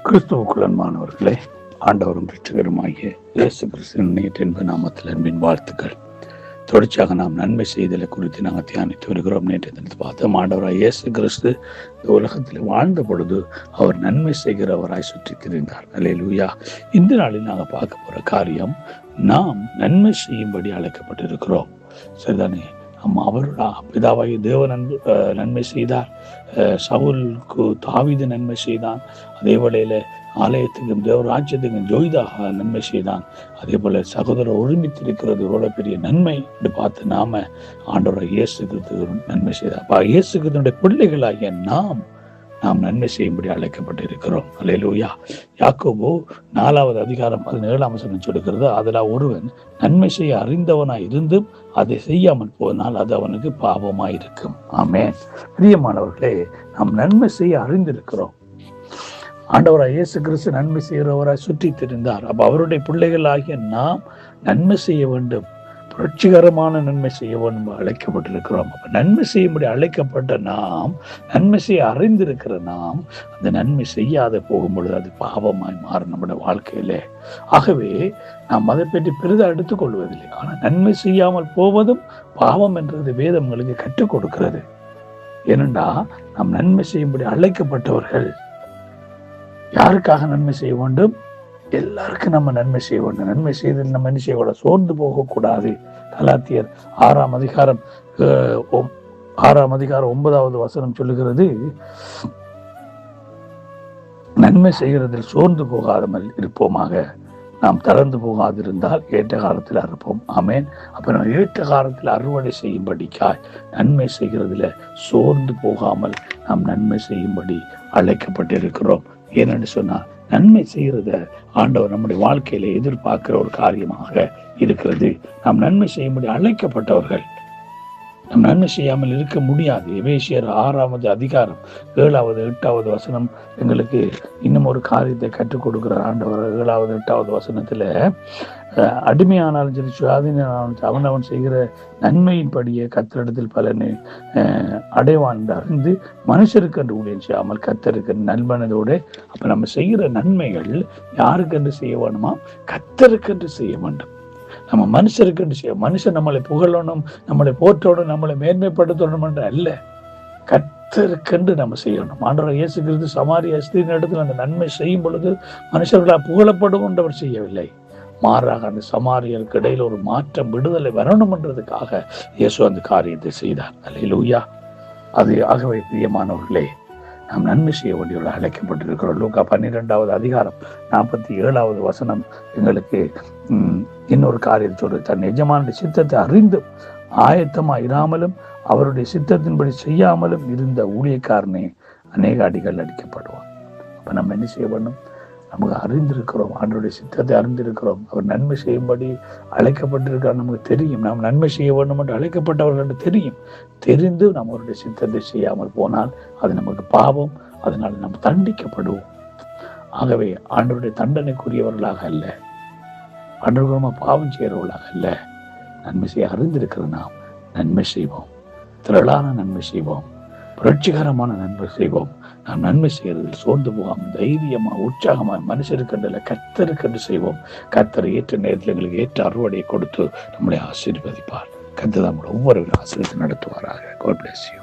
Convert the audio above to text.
கிறிஸ்துவுக்குள் அன்பானவர்களே, ஆண்டவரும் இரட்சகருமாகிய இயேசு கிறிஸ்துவின் நேற்று நாமத்தில் அன்பின் வாழ்த்துக்கள். தொடர்ச்சியாக நாம் நன்மை செய்தலை குறித்து நாங்கள் தியானித்து வருகிறோம். நேற்று தினத்தை பார்த்தோம். ஆண்டவராய் இயேசு கிறிஸ்து இந்த உலகத்தில் வாழ்ந்த பொழுது அவர் நன்மை செய்கிறவராய் சுற்றி திரிந்தார். அல்லேலூயா. இந்த நாளில் நாங்கள் பார்க்க போற காரியம், நாம் நன்மை செய்யும்படி அழைக்கப்பட்டிருக்கிறோம். சரிதானே? அவரோட பிதாவாகி தேவன் நன்மை செய்தார். சவுலுக்கு தாவீது நன்மை செய்தான். அதே வேளையில ஆலயத்துக்கும் தேவராஜ்யத்துக்கும் ஜோய்தாக நன்மை செய்தான். அதே போல சகோதரர் ஒருமித்திருக்கிறது எவ்வளவு பெரிய நன்மை என்று பார்த்து நாம ஆண்டவரை இயேசு கிறிஸ்து நன்மை செய்தார். இயேசு கிறிஸ்துவினுடைய பிள்ளைகளாகிய நாம் நன்மை செய்யும்படி அழைக்கப்பட்டு இருக்கிறோம். அல்லேலூயா. யாக்கோபு 4வது அதிகாரம் 17ஆம் வசனம் சொல்லுகிறது, அதில் ஒருவன் நன்மை செய்ய அறிந்தவனாய் இருந்தும் அதை செய்யாமல் போனால் அது அவனுக்கு பாவமாயிருக்கும். ஆமென். பிரியமானவர்களே, நாம் நன்மை செய்ய அறிந்திருக்கிறோம். ஆண்டவராய் இயேசு கிறிஸ்து நன்மை செய்கிறவராய் சுற்றி திரிந்தார். அப்ப அவருடைய பிள்ளைகள் ஆகிய நாம் நன்மை செய்ய வேண்டும், புரட்சிகரமான நன்மை செய்ய வேண்டும் அழைக்கப்பட்டிருக்கிறோம். அப்ப நன்மை செய்யும்படி அழைக்கப்பட்ட நாம், நன்மை செய்ய அறிந்திருக்கிற நாம், அந்த நன்மை செய்யாத போகும் பொழுது அது பாவமாய் மாறும் நம்முடைய வாழ்க்கையிலே. ஆகவே நாம் அதை பற்றி பெரிதாக எடுத்துக் கொள்வதில்லை. ஆனால் நன்மை செய்யாமல் போவதும் பாவம் என்றது வேதம் உங்களுக்கு கற்றுக் கொடுக்கிறது. ஏனென்றா நாம் நன்மை செய்யும்படி அழைக்கப்பட்டவர்கள். யாருக்காக நன்மை செய்ய வேண்டும்? எல்லாருக்கும் நம்ம நன்மை செய்ய வேண்டும். நன்மை செய்தல் நம்ம என்ன செய்யக்கூடாது? சோர்ந்து போகக்கூடாது. கலாத்தியர் 6ஆம் அதிகாரம் 9வது வசனம் சொல்லுகிறது, நன்மை செய்கிறதில் சோர்ந்து போகாமல் இருப்போமாக, நாம் தளர்ந்து போகாதிருந்தால் ஏற்ற காலத்தில் அறுப்போம். ஆமேன். அப்ப நம்ம ஏற்ற காலத்தில் அறுவடை செய்யும்படிக்காய் நன்மை செய்கிறதுல சோர்ந்து போகாமல் நாம் நன்மை செய்யும்படி அழைக்கப்பட்டிருக்கிறோம். ஏனென்று சொன்னால், நன்மை செய்கிறத ஆண்டவர் நம்முடைய வாழ்க்கையில எதிர்பார்க்கிற ஒரு காரியமாக இருக்கிறது. நாம் நன்மை செய்யும்படி அழைக்கப்பட்டவர்கள். நாம் நன்மை செய்யாமல் இருக்க முடியாது. எபேசியர் 6வது அதிகாரம் 7வது 8வது வசனம் எங்களுக்கு இன்னும் ஒரு காரியத்தை கற்றுக் கொடுக்கிறார் ஆண்டவர். 7வது 8வது வசனத்துல, அடிமையானாலும் சரி சுயாதீனாலும் அவனவன் செய்கிற நன்மையின் படியே கர்த்தரிடத்தில் பலனை அடைவான் என்று அறிந்து மனுஷருக்கு என்று ஊழியம் செய்யாமல் கர்த்தருக்கு நல்மனதோடு. அப்ப நம்ம செய்கிற நன்மைகள் யாருக்கென்று செய்ய வேணுமா? கர்த்தருக்கென்று செய்ய வேண்டும். நம்ம மனுஷருக்கு செய்ய, மனுஷன் நம்மளை புகழணும், நம்மளை போற்றணும், நம்மளை மேன்மைப்படுத்தணும் என்ற அல்ல, கர்த்தருக்கென்று நம்ம செய்யணும். ஆண்டவர் இயேசு கிறிஸ்து சமாரிய ஸ்திரீயின் இடத்துல அந்த நன்மை செய்யும் பொழுது மனுஷர்களால் புகழப்படும் என்றவர் செய்யவில்லை. மாறாக அந்த சமாரியருக்கு இடையில ஒரு மாற்றம், விடுதலை வரணும் என்றதுக்காக இயேசு அந்த காரியத்தை செய்தார். அல்லேலூயா. அது ஆகவே பிரியமானவர்களே, நாம் நன்மை செய்ய வேண்டியவர்கள் அழைக்கப்பட்டிருக்கிறோம். லூக்கா 12வது அதிகாரம் 47வது வசனம் எங்களுக்கு இன்னொரு காரியம் சொல்றது, தன் எஜமானுடைய சித்தத்தை அறிந்தும் ஆயத்தமாக இராமலும் அவருடைய சித்தத்தின்படி செய்யாமலும் இருந்த ஊழியக்காரனே அநேக அடிகள் அடிக்கப்படுவான். அப்ப நம்ம என்ன செய்ய வேண்டும்? நமக்கு அறிந்திருக்கிறோம், ஆண்டவருடைய சித்தத்தை அறிந்திருக்கிறோம், அவர் நன்மை செய்யும்படி அழைக்கப்பட்டிருக்கிறார், நமக்கு தெரியும். நாம் நன்மை செய்ய வேண்டும் என்று அழைக்கப்பட்டவர்கள் என்று தெரியும். தெரிந்து நம்ம அவருடைய சித்தத்தை செய்யாமல் போனால் அது நமக்கு பாவம். அதனால நம்ம தண்டிக்கப்படுவோம். ஆகவே ஆண்டவருடைய தண்டனைக்குரியவர்களாக அல்ல, ஆண்டவர்களாக பாவம் செய்கிறவர்களாக அல்ல, நன்மை செய்ய அறிந்திருக்கிற நாம் நன்மை செய்வோம், திரளான நன்மை செய்வோம், புரட்சிகரமான நன்மை செய்வோம். நாம் நன்மை செய்யறதில் சோர்ந்து போகாமல் தைரியமா உற்சாகமா மனுஷருக்கென்று கர்த்தருக்கென்று செய்வோம். கர்த்தரை ஏற்ற நேரத்தில் எங்களுக்கு ஏற்ற அறுவடையை கொடுத்து நம்மளை ஆசீர்வதிப்பார். கர்த்தர் நம்மளை ஒவ்வொரு ஆசீர்வாதத்தை நடத்துவாராக. God bless you.